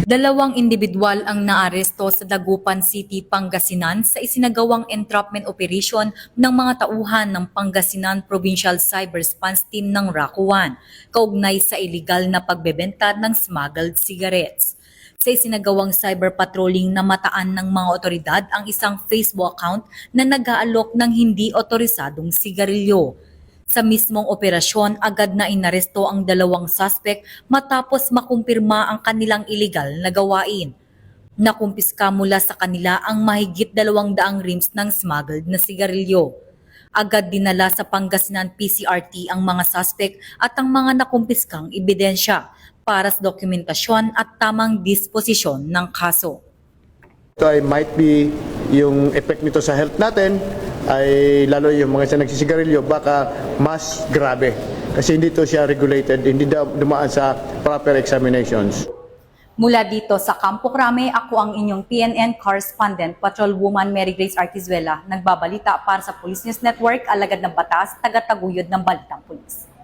Dalawang individual ang naaresto sa Dagupan City, Pangasinan sa isinagawang entrapment operation ng mga tauhan ng Pangasinan Provincial Cyber Response Team ng RACO 1, kaugnay sa iligal na pagbebenta ng smuggled cigarettes. Sa isinagawang cyber patrolling na mataan ng mga otoridad ang isang Facebook account na nag-aalok ng hindi otorisadong sigarilyo. Sa mismong operasyon, agad na inaresto ang dalawang suspect matapos makumpirma ang kanilang iligal na gawain. Nakumpiska mula sa kanila ang mahigit 200 reams ng smuggled na sigarilyo. Agad dinala sa Pangasinan PCRT ang mga suspect at ang mga nakumpiskang ebidensya para sa dokumentasyon at tamang disposisyon ng kaso. Ito ay might be yung effect nito sa health natin ay lalo yung mga nagsisigarilyo baka mas grabe kasi hindi to siya regulated, hindi dumaan sa proper examinations. Mula dito sa Campo Crame, ako ang inyong PNN correspondent, Patrolwoman Mary Grace Artizuela, nagbabalita para sa Police News Network, alagad ng batas, taga-taguyod ng Balitang Pulis.